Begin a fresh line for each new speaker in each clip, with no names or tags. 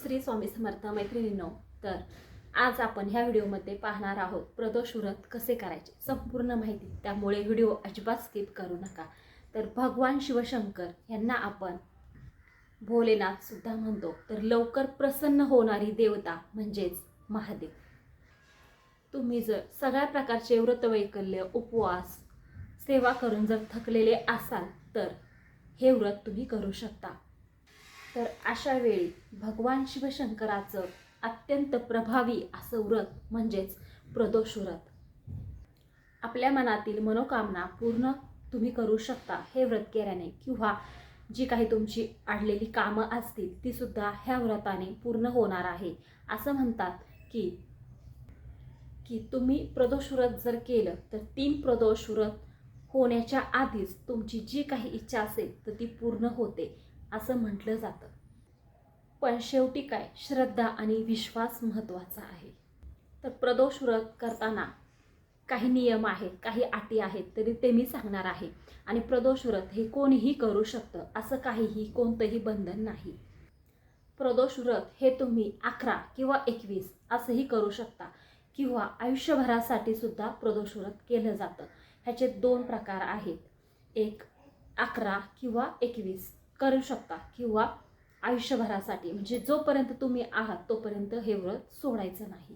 श्री स्वामी समर्थ मैत्रिणींनो, तर आज आपण ह्या व्हिडिओमध्ये पाहणार आहोत प्रदोष व्रत कसे करायचे, संपूर्ण माहिती। त्यामुळे व्हिडिओ अजिबात स्किप करू नका। तर भगवान शिवशंकर यांना आपण भोलेनाथ सुद्धा म्हणतो, तर लवकर प्रसन्न होणारी देवता म्हणजेच महादेव। तुम्ही जर सगळ्या प्रकारचे व्रतवैकल्य, उपवास, सेवा करून जर थकलेले असाल तर हे व्रत तुम्ही करू शकता। तर अशा वेळी भगवान शिवशंकराचं अत्यंत प्रभावी असं व्रत म्हणजेच प्रदोष व्रत। आपल्या मनातील मनोकामना पूर्ण तुम्ही करू शकता हे व्रत केल्याने, किंवा जी काही तुमची अडलेली कामं असतील ती सुद्धा ह्या व्रताने पूर्ण होणार आहे। असं म्हणतात की तुम्ही प्रदोष व्रत जर केलं तर 3 प्रदोष व्रत होण्याच्या आधीच तुमची जी काही इच्छा असेल तर ती पूर्ण होते असं म्हटलं जातं। पण शेवटी काय, श्रद्धा आणि विश्वास महत्त्वाचा आहे। तर प्रदोष व्रत करताना काही नियम आहेत, काही अटी आहेत, तरी ते मी सांगणार आहे। आणि प्रदोष व्रत हे कोणीही करू शकतं, असं काहीही कोणतंही बंधन नाही। प्रदोष व्रत हे तुम्ही 11 किंवा 21 असंही करू शकता, किंवा आयुष्यभरासाठी सुद्धा प्रदोष व्रत केलं जातं। ह्याचे 2 प्रकार आहेत, एक 11 किंवा 21 करू शकता, किंवा आयुष्यभरासाठी म्हणजे जोपर्यंत तुम्ही आहात तोपर्यंत हे व्रत सोडायचं नाही।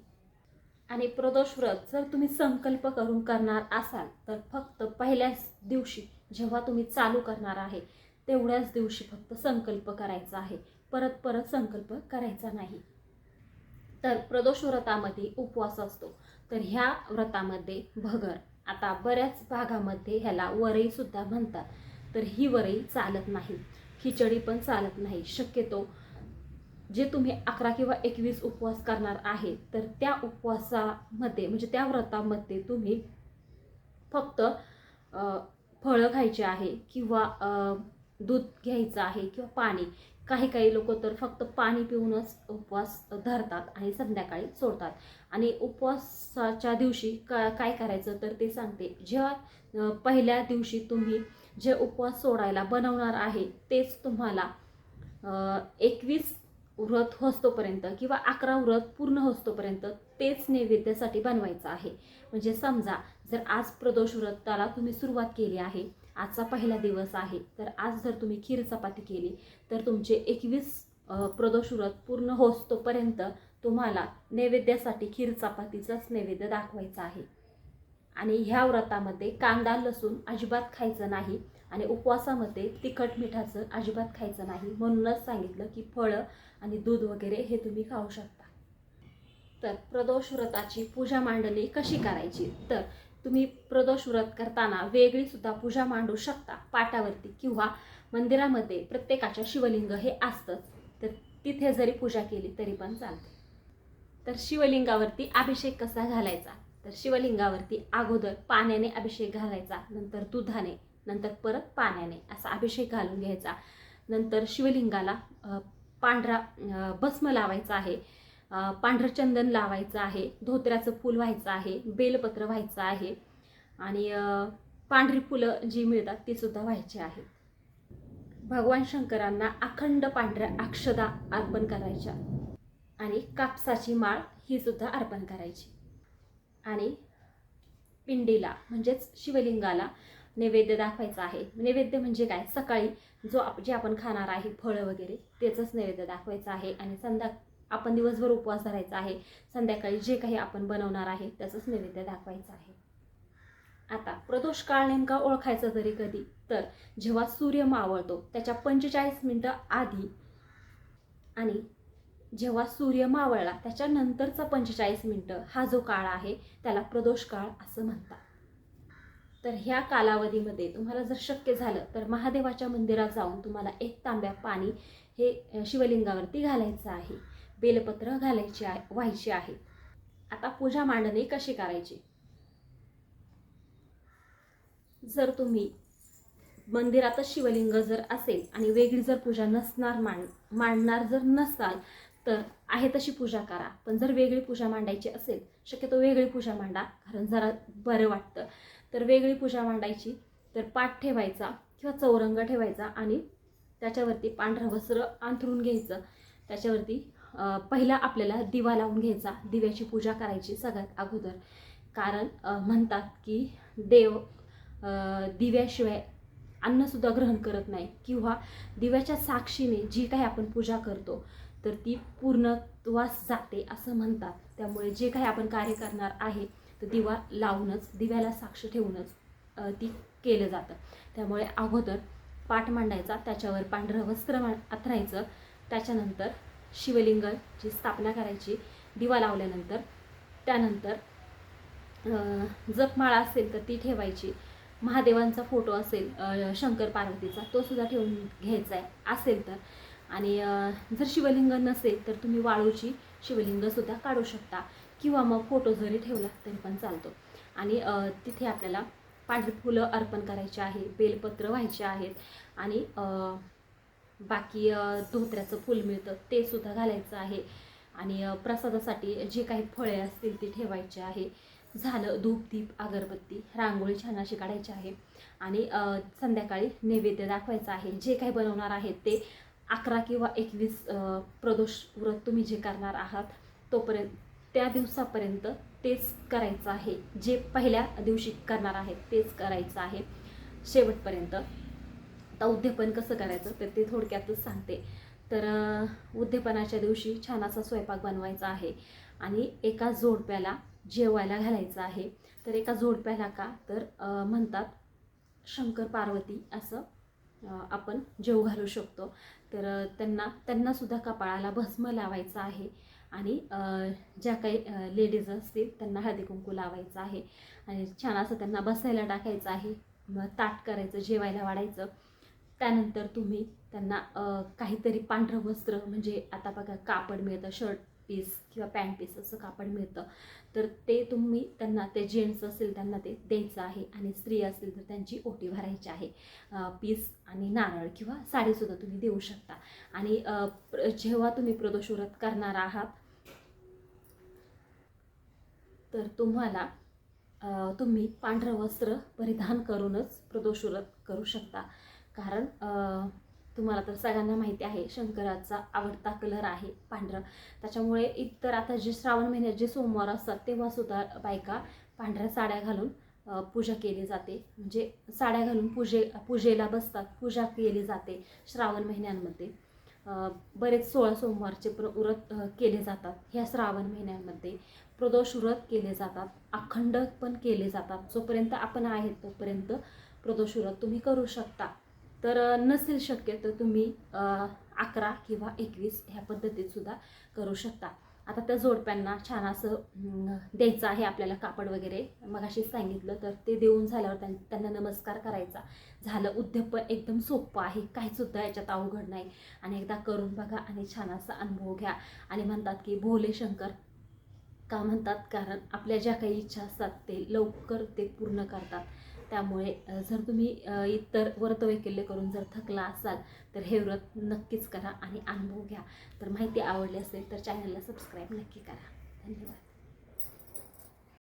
आणि प्रदोष व्रत जर तुम्ही संकल्प करून करणार असाल तर फक्त पहिल्याच दिवशी जेव्हा तुम्ही चालू करणार आहे तेवढ्याच दिवशी फक्त संकल्प करायचा आहे, परत परत संकल्प करायचा नाही। तर प्रदोष व्रतामध्ये उपवास असतो, तर ह्या व्रतामध्ये भगर, आता बऱ्याच भागामध्ये ह्याला वरई सुद्धा म्हणतात, तर ही वरई चालत नाही, खिचडी पण चालत नाही। शक्यतो जे तुम्ही 11 किंवा 21 उपवास करणार आहे तर त्या उपवासामध्ये म्हणजे त्या व्रतामध्ये तुम्ही फक्त फळं खायची आहे, किंवा दूध घ्यायचं आहे, किंवा पाणी। काही लोक तर फक्त पाणी पिऊनच उपवास धरतात आणि संध्याकाळी सोडतात। आणि उपवासाच्या दिवशी काय करायचं तर ते सांगते। जेव्हा पहिल्या दिवशी तुम्ही जे उपवास सोडायला बनवणार आहे तेच तुम्हाला 21 व्रत होस्तोपर्यंत किंवा 11 व्रत पूर्ण होस्तोपर्यंत तेच नैवेद्यासाठी बनवायचं आहे। म्हणजे समजा जर आज प्रदोष व्रताला तुम्ही सुरुवात केली आहे, आजचा पहिला दिवस आहे, तर आज जर तुम्ही खीर चपाती केली तर तुमचे 21 प्रदोष व्रत पूर्ण होस्तोपर्यंत तुम्हाला नैवेद्यासाठी खीर चपातीचाच नैवेद्य दाखवायचा आहे। आणि ह्या व्रतामध्ये कांदा लसूण अजिबात खायचं नाही, आणि उपवासामध्ये तिखट मिठाचं अजिबात खायचं नाही। म्हणूनच सांगितलं की फळं आणि दूध वगैरे हे तुम्ही खाऊ शकता। तर प्रदोष व्रताची पूजा मांडणी कशी करायची, तर तुम्ही प्रदोष व्रत करताना वेगळी सुद्धा पूजा मांडू शकता पाटावरती, किंवा मंदिरामध्ये प्रत्येकाच्या शिवलिंग हे असतंच, तर तिथे जरी पूजा केली तरी पण चालते। तर शिवलिंगावरती अभिषेक कसा घालायचा, तर शिवलिंगावरती अगोदर पाण्याने अभिषेक घालायचा, नंतर दुधाने, नंतर परत पाण्याने असा अभिषेक घालून घ्यायचा। नंतर शिवलिंगाला पांढरा भस्म लावायचा आहे, पांढरं चंदन लावायचं आहे, धोत्र्याचं फूल व्हायचं आहे, बेलपत्र व्हायचं आहे, आणि पांढरी फुलं जी मिळतात ती सुद्धा व्हायची आहे। भगवान शंकरांना अखंड पांढऱ्या अक्षदा अर्पण करायच्या, आणि कापसाची माळ ही सुद्धा अर्पण करायची। आणि पिंडीला म्हणजेच शिवलिंगाला नैवेद्य दाखवायचा आहे। नैवेद्य म्हणजे काय, सकाळी जे आपण खाणार आहे फळं वगैरे त्याचंच नैवेद्य दाखवायचं आहे, आणि आपण दिवसभर उपवास धरायचा आहे, संध्याकाळी जे काही आपण बनवणार आहे त्याचंच नैवेद्य दाखवायचं आहे। आता प्रदोष काळ नेमका ओळखायचा तरी कधी, तर जेव्हा सूर्य मावळतो त्याच्या 45 मिनिटं आधी, आणि जेव्हा सूर्य मावळला त्याच्यानंतरचा 45 मिनिटं हा जो काळ आहे त्याला प्रदोष काळ असं म्हणतात। तर ह्या कालावधीमध्ये तुम्हाला जर शक्य झालं तर महादेवाच्या मंदिरात जाऊन तुम्हाला 1 तांब्या पाणी हे शिवलिंगावरती घालायचं आहे, बेलपत्र व्हायची आहे। आता पूजा मांडणी कशी करायची, जर तुम्ही मंदिरातच शिवलिंग जर असेल आणि वेगळी जर पूजा मांडणार जर नसाल तर आहे तशी पूजा करा। पण जर वेगळी पूजा मांडायची असेल, शक्यतो वेगळी पूजा मांडा, कारण जरा बरं वाटतं। तर वेगळी पूजा मांडायची तर पाट ठेवायचा किंवा चौरंग ठेवायचा, आणि त्याच्यावरती पांढरं वस्त्र अंथरून घ्यायचं, त्याच्यावरती पहिला आपल्याला दिवा लावून घ्यायचा, दिव्याची पूजा करायची सगळ्यात अगोदर. कारण म्हणतात की देव दिव्याशिवाय अन्नसुद्धा ग्रहण करत नाही, किंवा दिव्याच्या साक्षीने जी काही आपण पूजा करतो तर ती पूर्णत्वास जाते असं म्हणतात. त्यामुळे जे काही आपण कार्य करणार आहे तर दिवा लावूनच, दिव्याला साक्ष ठेवूनच ती केलं जातं. त्यामुळे अगोदर पाट मांडायचा, त्याच्यावर पांढरं वस्त्र अंथरायचं, त्याच्यानंतर शिवलिंगाची स्थापना करायची दिवा लावल्यानंतर. त्यानंतर जपमाळा असेल तर ती ठेवायची, महादेवांचा फोटो असेल शंकर पार्वतीचा तो सुद्धा ठेवून घ्यायचा आहे असेल तर. आणि जर शिवलिंग नसेल तर तुम्ही वाळूची शिवलिंगसुद्धा काढू शकता, किंवा मग फोटो जरी ठेवला तरी पण चालतो. आणि तिथे आपल्याला पांढरी फुलं अर्पण करायची आहे, बेलपत्र व्हायचे आहेत, आणि बाकी धोत्र्याचं फूल मिळतं ते सुद्धा घालायचं आहे. आणि प्रसादासाठी जे काही फळे असतील ते ठेवायचे आहे. झालं, धूप दीप अगरबत्ती रांगोळी छान अशी काढायची आहे. आणि संध्याकाळी नैवेद्य दाखवायचं आहे. जे काही बनवणार आहेत ते 11 किंवा 21 प्रदोष व्रत तुम्ही जे करणार आहात तोपर्यंत, त्या दिवसापर्यंत तेच करायचं आहे. जे पहिल्या दिवशी करणार आहेत तेच करायचं आहे शेवटपर्यंत. आता उद्यापन कसं करायचं तर ते थोडक्यातच सांगते. तर उद्यापनाच्या दिवशी छान असा स्वयंपाक बनवायचा आहे, आणि एका जोडप्याला जेवायला घालायचं आहे. तर एका जोडप्याला का तर म्हणतात शंकर पार्वती असं आपण जेव घालू शकतो. तर त्यांना सुद्धा कपाळाला भस्म लावायचं आहे, आणि ज्या काही लेडीज असतील त्यांना हळदी कुंकू लावायचं आहे, आणि छान असं त्यांना बसायला टाकायचं आहे. ताट करायचं, जेवायला वाढायचं. त्यानंतर तुम्ही त्यांना काहीतरी पांढरं वस्त्र, म्हणजे आता बघा कापड मिळतं, शर्ट पीस किंवा पॅन्ट पीस असं कापड मिळतं, तर ते तुम्ही त्यांना, ते जेंट्स असेल त्यांना ते द्यायचं आहे, आणि स्त्री असेल तर त्यांची ओटी भरायची आहे. पीस आणि नारळ किंवा साडीसुद्धा तुम्ही देऊ शकता. आणि जेव्हा तुम्ही प्रदोष व्रत करणार आहात तर तुम्ही पांढरं वस्त्र परिधान करूनच प्रदोष व्रत करू शकता. कारण तुम्हाला तर सगळ्यांना माहिती आहे शंकराचा आवडता कलर आहे पांढरं. त्याच्यामुळे इतर आता जे श्रावण महिन्यात जे सोमवार असतात तेव्हा सुद्धा बायका पांढऱ्या साड्या घालून पूजा केली जाते. म्हणजे साड्या घालून पूजेला बसतात, पूजा केली जाते श्रावण महिन्यांमध्ये. बरेच 16 सोमवारचे व्रत केले जातात ह्या श्रावण महिन्यांमध्ये. प्रदोष व्रत केले जातात, अखंड पण केले जातात. जोपर्यंत आपण आहेत तोपर्यंत प्रदोष व्रत तुम्ही करू शकता. तर नसेल शक्य तर तुम्ही 11 किंवा 21 ह्या पद्धतीत सुद्धा करू शकता. आता त्या जोडप्यांना छान असं द्यायचं आहे आपल्याला कापड वगैरे, मगाशीच सांगितलं. तर ते देऊन झाल्यावर त्यांना नमस्कार करायचा. झालं. उद्यापन एकदम सोपं आहे, काहीसुद्धा याच्यात अवघड नाही. आणि एकदा करून बघा आणि छान असा अनुभव घ्या. आणि म्हणतात की भोले शंकर का म्हणतात, कारण आपल्या ज्या काही इच्छा असतात ते लवकर ते पूर्ण करतात. त्यामुळे जर तुम्ही इतर व्रतवैकल्य करून जर थकला असाल तर हे व्रत नक्कीच करा आणि अनुभव घ्या. तर माहिती आवडली असेल तर चॅनलला सबस्क्राईब नक्की करा. धन्यवाद.